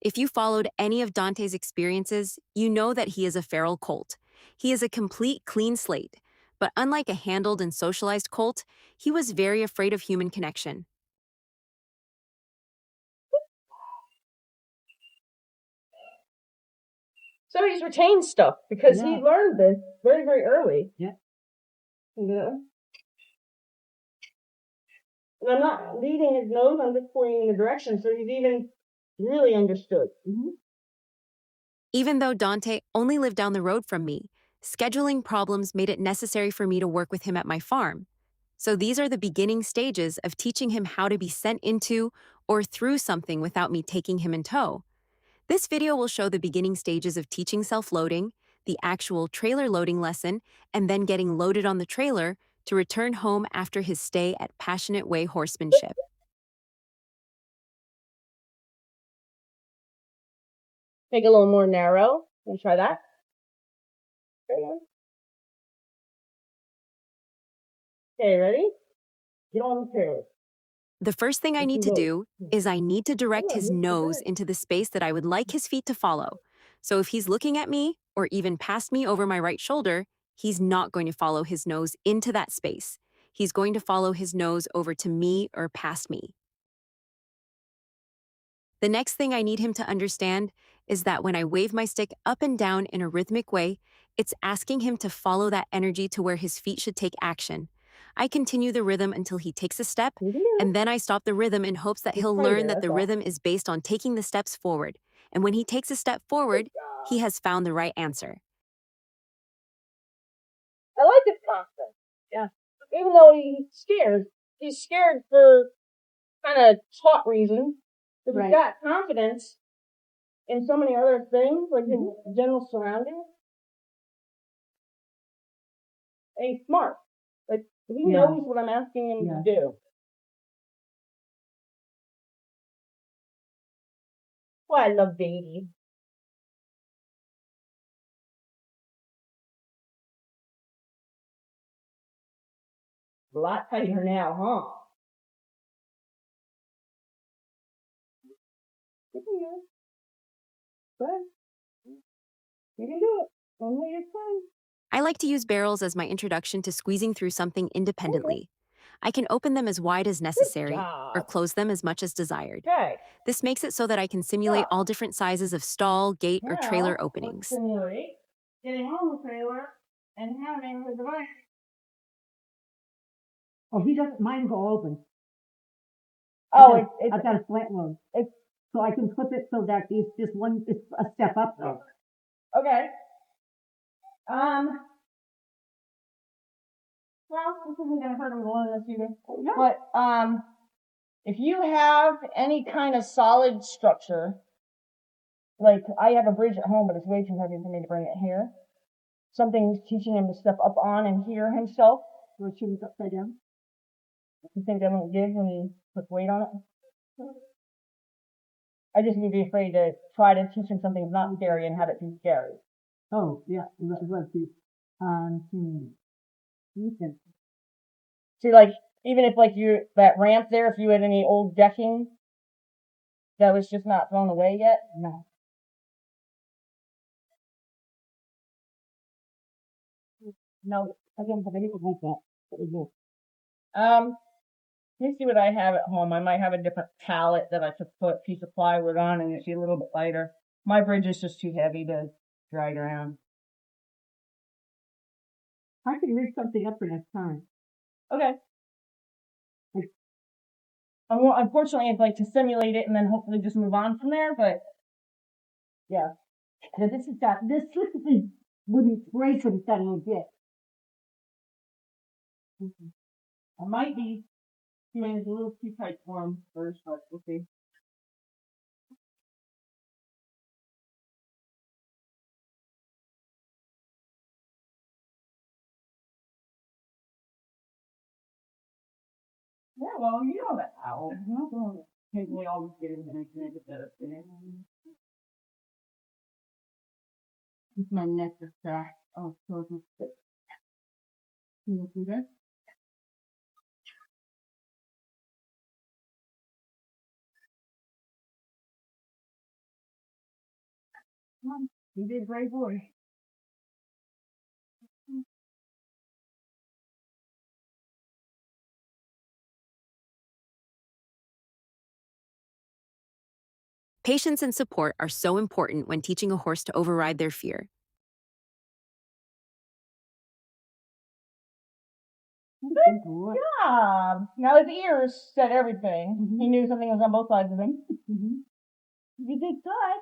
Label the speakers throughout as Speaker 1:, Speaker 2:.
Speaker 1: If you followed any of Dante's experiences, you know that he is a feral Colt. He is a complete clean slate, but unlike a handled and socialized Colt, he was very afraid of human connection.
Speaker 2: So he's retained stuff because he learned this very, very early.
Speaker 3: Yeah.
Speaker 2: You know? And I'm not leading his nose, I'm just pointing in the direction, so he's even really understood.
Speaker 1: Even though Dante only lived down the road from me, scheduling problems made it necessary for me to work with him at my farm. So these are the beginning stages of teaching him how to be sent into or through something without me taking him in tow. This video will show the beginning stages of teaching self-loading, the actual trailer loading lesson, and then getting loaded on the trailer to return home after his stay at Passionate Way Horsemanship.
Speaker 2: Make it a little more narrow. Let me try that. Okay, ready? Get on the trailer.
Speaker 1: The first thing I need to do is I need to direct his nose into the space that I would like his feet to follow. So if he's looking at me or even past me over my right shoulder, he's not going to follow his nose into that space. He's going to follow his nose over to me or past me. The next thing I need him to understand is that when I wave my stick up and down in a rhythmic way, it's asking him to follow that energy to where his feet should take action. I continue the rhythm until he takes a step, and then I stop the rhythm in hopes that he'll learn that the rhythm is based on taking the steps forward. And when he takes a step forward, he has found the right answer.
Speaker 2: I like his confidence. Yeah. Even though he's scared for kind of taught reasons. Because he's got confidence in so many other things, like his general surroundings. And he's smart. Like, he knows what I'm asking him to do. Well, I love babies. A lot tighter now, huh? You can do it. But you can do it. Only your time.
Speaker 1: I like to use barrels as my introduction to squeezing through something independently. I can open them as wide as necessary or close them as much as desired.
Speaker 2: Okay.
Speaker 1: This makes it so that I can simulate all different sizes of stall, gate, or trailer openings.
Speaker 2: Simulate getting on the trailer and having the device.
Speaker 3: Oh, he doesn't mind go open.
Speaker 2: Oh,
Speaker 3: I've got a slant load. So I can flip it so that it's just it's a step up though.
Speaker 2: Okay. Well, this isn't gonna hurt him to learn this either. No. But, if you have any kind of solid structure, like I have a bridge at home, but it's way too heavy for me to bring it here. Something teaching him to step up on and hear himself.
Speaker 3: Or should we upside down?
Speaker 2: You think that won't give when you put weight on it? I just would be afraid to try to teach him something not scary and have it be scary.
Speaker 3: Oh, yeah, let's see.
Speaker 2: See, like, even if, like, that ramp there, if you had any old decking that was just not thrown away yet, no. No, I didn't have anything like that. Let me see what I have at home. I might have a different pallet that I could put a piece of plywood on and it'd be a little bit lighter. My bridge is just too heavy to drag around.
Speaker 3: I can rig something up for next time.
Speaker 2: Okay. Unfortunately, I'd like to simulate it and then hopefully just move on from there, but yeah.
Speaker 3: Now this is the wooden brace that it's got a little bit.
Speaker 2: I might be doing it a little too tight for him first, but we'll see. Yeah, well, you know that how. We always get into an example better thing. My neck is back. Oh, so it's you see that? Come on. You did a great boy.
Speaker 1: Patience and support are so important when teaching a horse to override their fear.
Speaker 2: Good job. Now his ears said everything. He knew something was on both sides of him. You did good.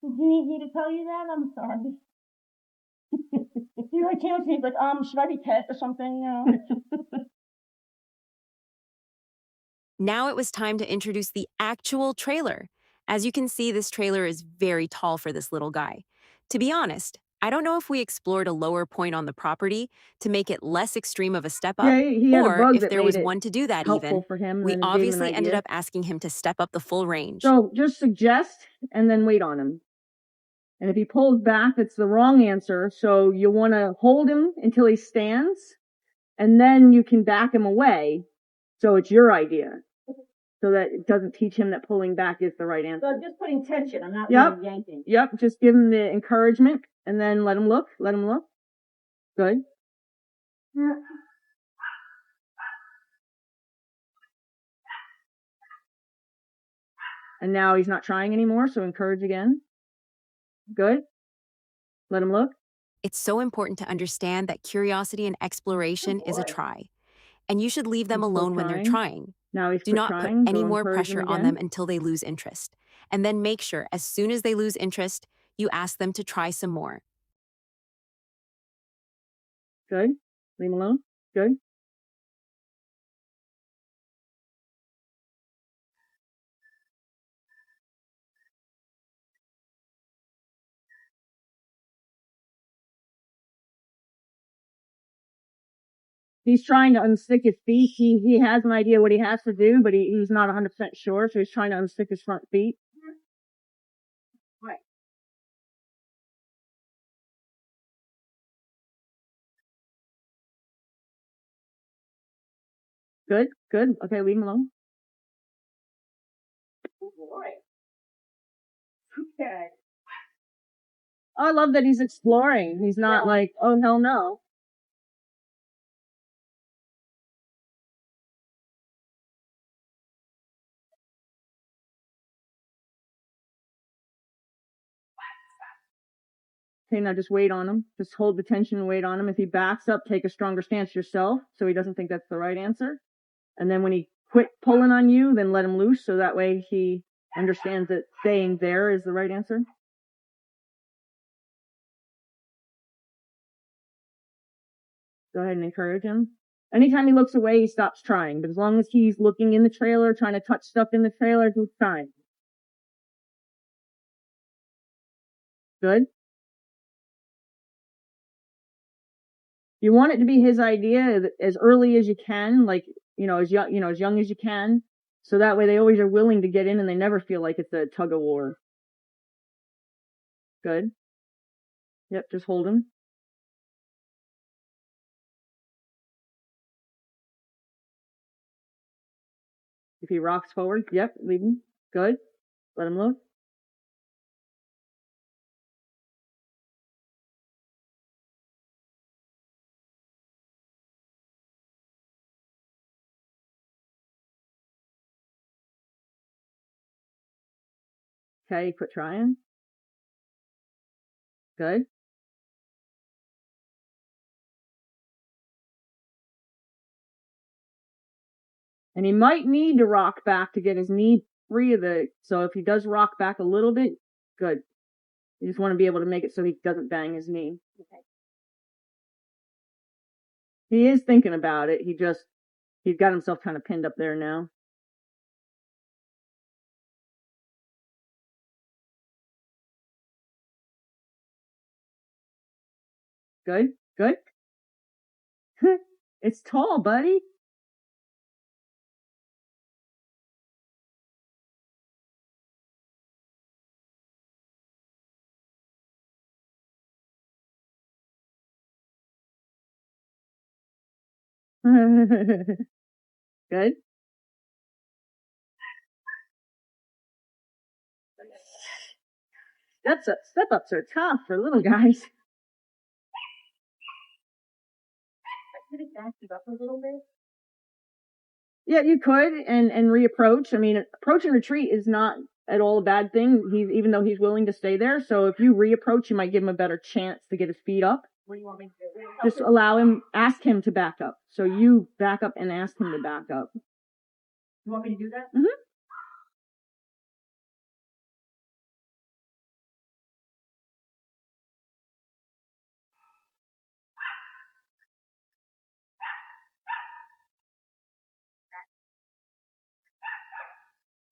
Speaker 2: Did you need me to tell you that? I'm sorry. He's like, he's like, should I be pet or something? You know?
Speaker 1: Now it was time to introduce the actual trailer. As you can see, this trailer is very tall for this little guy. To be honest, I don't know if we explored a lower point on the property to make it less extreme of a step up,
Speaker 2: Yeah, he had a
Speaker 1: or
Speaker 2: bug
Speaker 1: if
Speaker 2: that
Speaker 1: there
Speaker 2: made
Speaker 1: was
Speaker 2: it
Speaker 1: one to do that
Speaker 2: helpful
Speaker 1: even.
Speaker 2: for him, and
Speaker 1: We
Speaker 2: then it gave him an
Speaker 1: obviously ended
Speaker 2: idea.
Speaker 1: up asking him to step up the full range.
Speaker 2: So just suggest and then wait on him. And if he pulls back, it's the wrong answer. So you want to hold him until he stands, and then you can back him away. So it's your idea. So that it doesn't teach him that pulling back is the right answer.
Speaker 3: So I'm just putting tension. I'm not really yanking.
Speaker 2: Yep. Just give him the encouragement and then let him look. Let him look. Good. Yeah. And now he's not trying anymore, so encourage again. Good. Let him look.
Speaker 1: It's so important to understand that curiosity and exploration is a try, and you should leave them
Speaker 2: He's still
Speaker 1: alone when they're
Speaker 2: trying.
Speaker 1: trying.
Speaker 2: Now he's
Speaker 1: Do
Speaker 2: quit
Speaker 1: not put
Speaker 2: trying.
Speaker 1: any
Speaker 2: Go
Speaker 1: more
Speaker 2: encourage him
Speaker 1: pressure on
Speaker 2: again.
Speaker 1: them until they lose interest. And then make sure, as soon as they lose interest, you ask them to try some more.
Speaker 2: Good. Leave him alone. Good. He's trying to unstick his feet. He has an idea what he has to do, but he's not 100% sure, so he's trying to unstick his front feet. Right. Good, good. Okay, leave him alone. Okay. I love that he's exploring. He's not like, oh, hell no. Okay, now just wait on him. Just hold the tension and wait on him. If he backs up, take a stronger stance yourself so he doesn't think that's the right answer. And then when he quit pulling on you, then let him loose so that way he understands that staying there is the right answer. Go ahead and encourage him. Anytime he looks away, he stops trying. But as long as he's looking in the trailer, trying to touch stuff in the trailer, he's fine. Good. You want it to be his idea as early as you can, like, as young as you can. So that way they always are willing to get in and they never feel like it's a tug of war. Good. Yep, just hold him. If he rocks forward, yep, leave him. Good. Let him look. Okay, quit trying. Good. And he might need to rock back to get his knee free of so if he does rock back a little bit, good. You just want to be able to make it so he doesn't bang his knee. Okay. He is thinking about it. He's got himself kind of pinned up there now. Good, good. It's tall, buddy. Good. Step-ups are tough for little guys. Could it back it up a little bit? Yeah, you could, and reapproach. I mean, approach and retreat is not at all a bad thing. Even though he's willing to stay there. So if you reapproach, you might give him a better chance to get his feet up. What do you want me to do? Just allow him, ask him to back up. So you back up and ask him to back up. You want me to do that? Mm-hmm.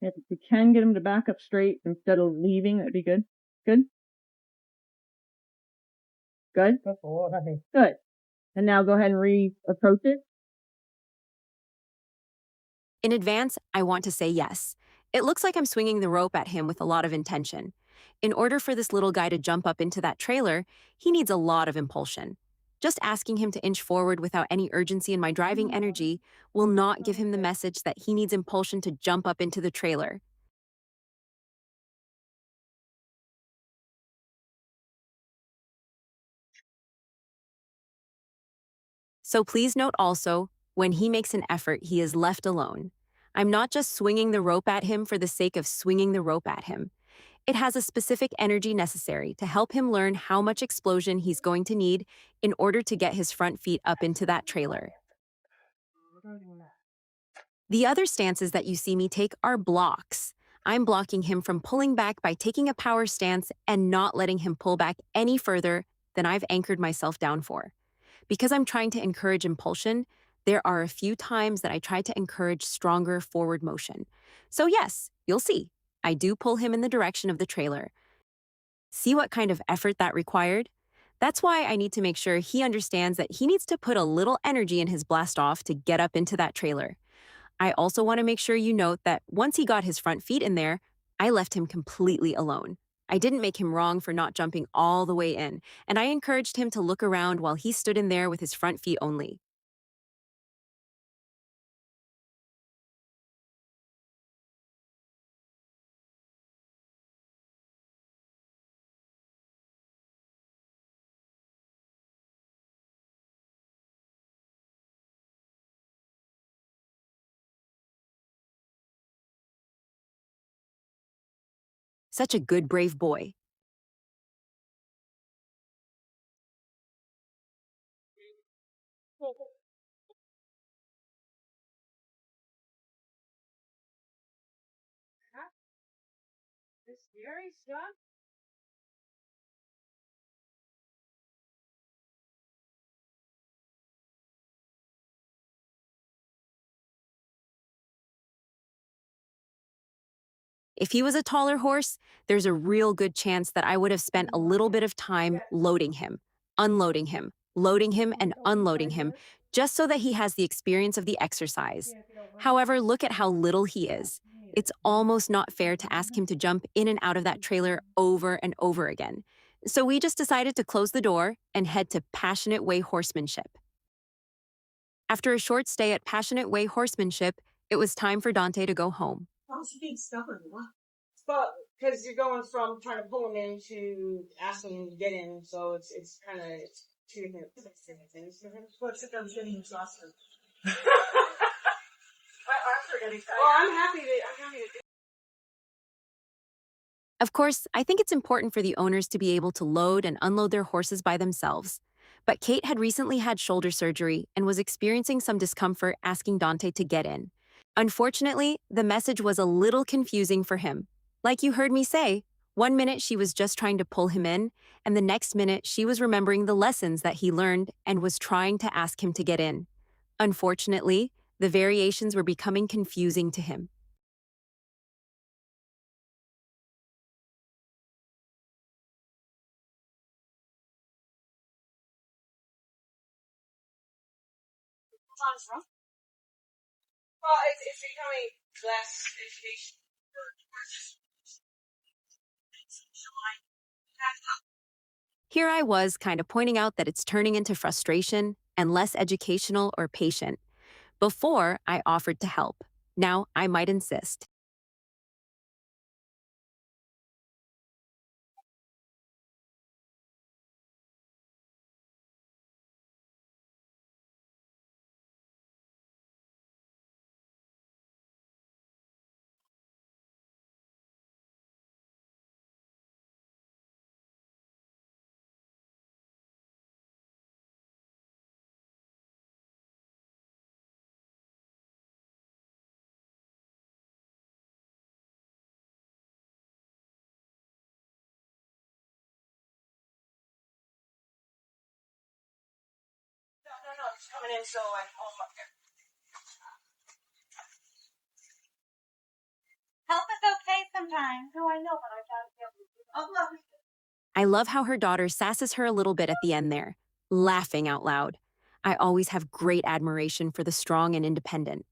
Speaker 2: If you can get him to back up straight instead of leaving, that'd be good. Good? Good? Good. And now go ahead and reapproach it.
Speaker 1: In advance, I want to say yes. It looks like I'm swinging the rope at him with a lot of intention. In order for this little guy to jump up into that trailer, he needs a lot of impulsion. Just asking him to inch forward without any urgency in my driving energy will not give him the message that he needs impulsion to jump up into the trailer. So please note also, when he makes an effort, he is left alone. I'm not just swinging the rope at him for the sake of swinging the rope at him. It has a specific energy necessary to help him learn how much explosion he's going to need in order to get his front feet up into that trailer. The other stances that you see me take are blocks. I'm blocking him from pulling back by taking a power stance and not letting him pull back any further than I've anchored myself down for. Because I'm trying to encourage impulsion, there are a few times that I try to encourage stronger forward motion. So yes, you'll see, I do pull him in the direction of the trailer. See what kind of effort that required? That's why I need to make sure he understands that he needs to put a little energy in his blast off to get up into that trailer. I also want to make sure you note that once he got his front feet in there, I left him completely alone. I didn't make him wrong for not jumping all the way in, and I encouraged him to look around while he stood in there with his front feet only. Such a good, brave boy.
Speaker 2: This scary stuff?
Speaker 1: If he was a taller horse, there's a real good chance that I would have spent a little bit of time loading him, unloading him, loading him, and unloading him, just so that he has the experience of the exercise. However, look at how little he is. It's almost not fair to ask him to jump in and out of that trailer over and over again. So we just decided to close the door and head to Passionate Way Horsemanship. After a short stay at Passionate Way Horsemanship, it was time for Dante to go home.
Speaker 2: How's he being stubborn? What? But because you're going from trying to pull him in to ask him to get in, so it's kind of two different things for him. But I'm getting exhausted. My arms are getting tired. Well, I'm happy to do.
Speaker 1: Of course, I think it's important for the owners to be able to load and unload their horses by themselves. But Kate had recently had shoulder surgery and was experiencing some discomfort asking Dante to get in. Unfortunately, the message was a little confusing for him. Like you heard me say, one minute she was just trying to pull him in, and the next minute she was remembering the lessons that he learned and was trying to ask him to get in. Unfortunately, the variations were becoming confusing to him.
Speaker 2: Well, it's becoming less education for horses.
Speaker 1: Here I was kind of pointing out that it's turning into frustration and less educational or patient. Before, I offered to help. Now, I might insist.
Speaker 2: no, I'm just coming in so I.
Speaker 4: Help is okay sometimes. No, I know, but I gotta be able to do it. Oh, look.
Speaker 1: I love how her daughter sasses her a little bit at the end there, laughing out loud. I always have great admiration for the strong and independent.